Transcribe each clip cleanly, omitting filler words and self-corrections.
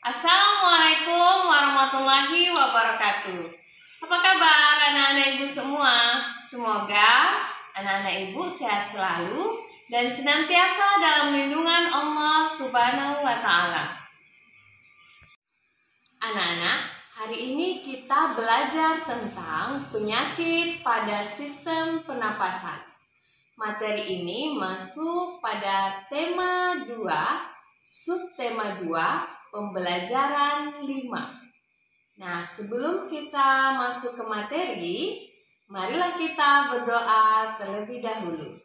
Assalamualaikum warahmatullahi wabarakatuh. Apa kabar anak-anak ibu semua? Semoga anak-anak ibu sehat selalu dan senantiasa dalam lindungan Allah Subhanahu wa Ta'ala. Anak-anak, hari ini kita belajar tentang penyakit pada sistem pernapasan. Materi ini masuk pada tema 2, subtema 2, pembelajaran 5. Nah, sebelum kita masuk ke materi, marilah kita berdoa terlebih dahulu.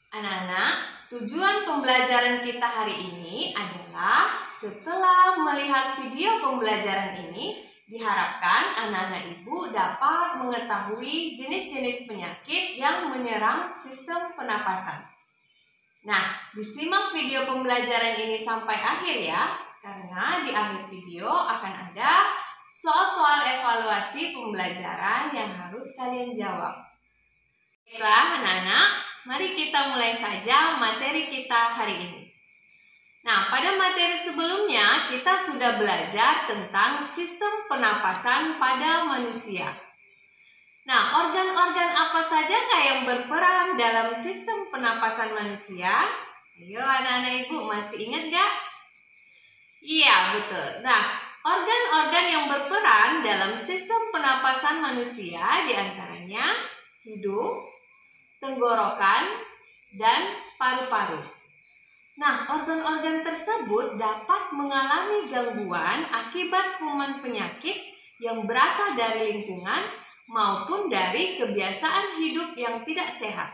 Anak-anak, tujuan pembelajaran kita hari ini adalah setelah melihat video pembelajaran ini, diharapkan anak-anak ibu dapat mengetahui jenis-jenis penyakit yang menyerang sistem pernapasan. Nah, disimak video pembelajaran ini sampai akhir ya, karena di akhir video akan ada soal-soal evaluasi pembelajaran yang harus kalian jawab. Baiklah anak-anak, mari kita mulai saja materi kita hari ini. Nah, pada materi sebelumnya kita sudah belajar tentang sistem pernapasan pada manusia. Nah, organ-organ apa sajakah yang berperan dalam sistem pernapasan manusia? Ayo anak-anak ibu, masih ingat gak? Iya, betul. Nah, organ-organ yang berperan dalam sistem pernapasan manusia diantaranya hidung, tenggorokan, dan paru-paru. Nah, organ-organ tersebut dapat mengalami gangguan akibat kuman penyakit yang berasal dari lingkungan maupun dari kebiasaan hidup yang tidak sehat.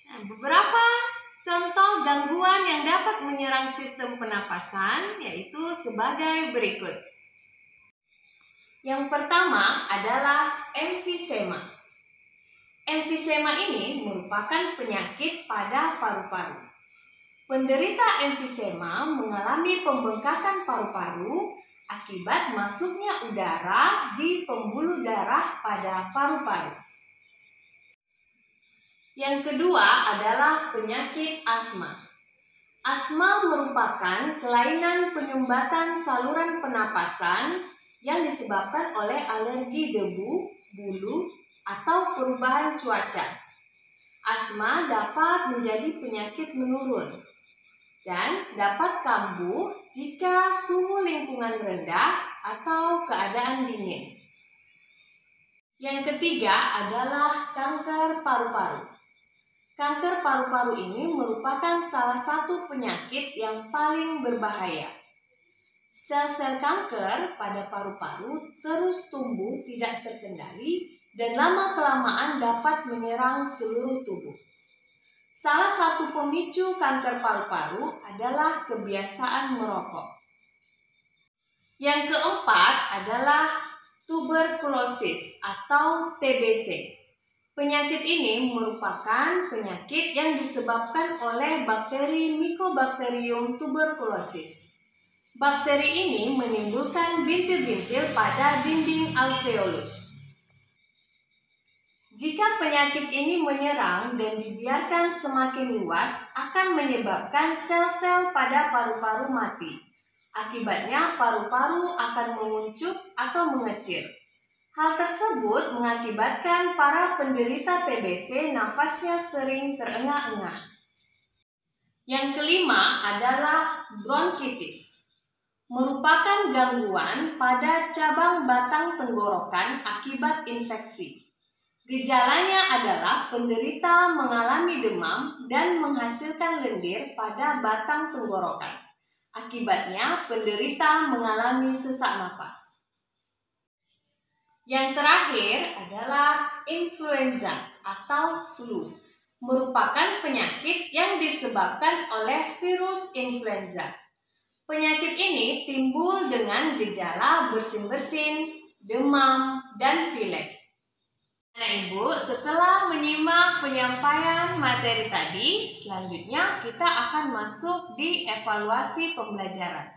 Nah, beberapa contoh gangguan yang dapat menyerang sistem pernapasan yaitu sebagai berikut. Yang pertama adalah emfisema. Emfisema ini merupakan penyakit pada paru-paru. Penderita emfisema mengalami pembengkakan paru-paru akibat masuknya udara di pembuluh darah pada paru-paru. Yang kedua adalah penyakit asma. Asma merupakan kelainan penyumbatan saluran pernapasan yang disebabkan oleh alergi debu, bulu, atau perubahan cuaca. Asma dapat menjadi penyakit menurun dan dapat kambuh jika suhu lingkungan rendah atau keadaan dingin. Yang ketiga adalah kanker paru-paru. Kanker paru-paru ini merupakan salah satu penyakit yang paling berbahaya. Sel-sel kanker pada paru-paru terus tumbuh tidak terkendali dan lama-kelamaan dapat menyerang seluruh tubuh. Salah satu pemicu kanker paru-paru adalah kebiasaan merokok. Yang keempat adalah tuberkulosis atau TBC. Penyakit ini merupakan penyakit yang disebabkan oleh bakteri Mycobacterium tuberculosis. Bakteri ini menimbulkan bintil-bintil pada dinding alveolus. Jika penyakit ini menyerang dan dibiarkan semakin luas, akan menyebabkan sel-sel pada paru-paru mati. Akibatnya paru-paru akan menguncup atau mengecil. Hal tersebut mengakibatkan para penderita TBC nafasnya sering terengah-engah. Yang kelima adalah bronkitis. Merupakan gangguan pada cabang batang tenggorokan akibat infeksi. Gejalanya adalah penderita mengalami demam dan menghasilkan lendir pada batang tenggorokan. Akibatnya penderita mengalami sesak napas. Yang terakhir adalah influenza atau flu. Merupakan penyakit yang disebabkan oleh virus influenza. Penyakit ini timbul dengan gejala bersin-bersin, demam, dan pilek. Nah Ibu, setelah menyimak penyampaian materi tadi, selanjutnya kita akan masuk di evaluasi pembelajaran.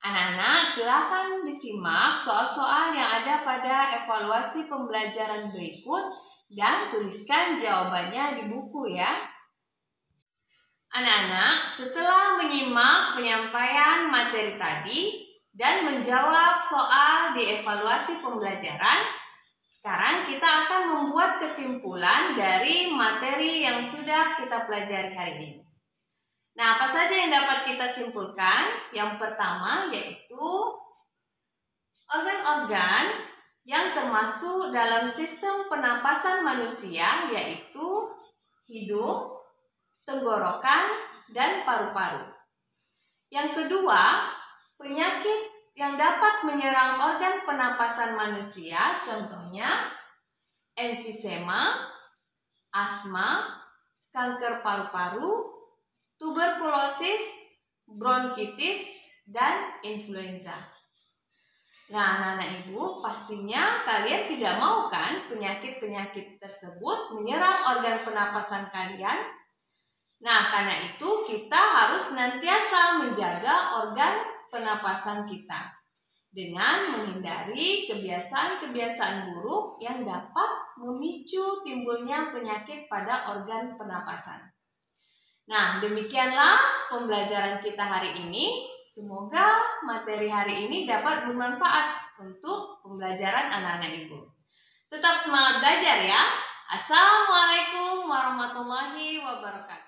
Anak-anak, silakan disimak soal-soal yang ada pada evaluasi pembelajaran berikut dan tuliskan jawabannya di buku ya. Anak-anak, setelah menyimak penyampaian materi tadi dan menjawab soal di evaluasi pembelajaran, sekarang kita akan membuat kesimpulan dari materi yang sudah kita pelajari hari ini. Nah, apa saja yang dapat kita simpulkan? Yang pertama yaitu organ-organ yang termasuk dalam sistem pernapasan manusia yaitu hidung, tenggorokan, dan paru-paru. Yang kedua, penyakit yang dapat menyerang organ pernapasan manusia contohnya emfisema, asma, kanker paru-paru, tuberkulosis, bronkitis, dan influenza. Nah, anak-anak ibu, pastinya kalian tidak mau kan penyakit-penyakit tersebut menyerang organ pernapasan kalian? Nah, karena itu kita harus senantiasa menjaga organ pernapasan kita dengan menghindari kebiasaan-kebiasaan buruk yang dapat memicu timbulnya penyakit pada organ pernapasan. Nah, demikianlah pembelajaran kita hari ini. Semoga materi hari ini dapat bermanfaat untuk pembelajaran anak-anak ibu. Tetap semangat belajar ya. Assalamualaikum warahmatullahi wabarakatuh.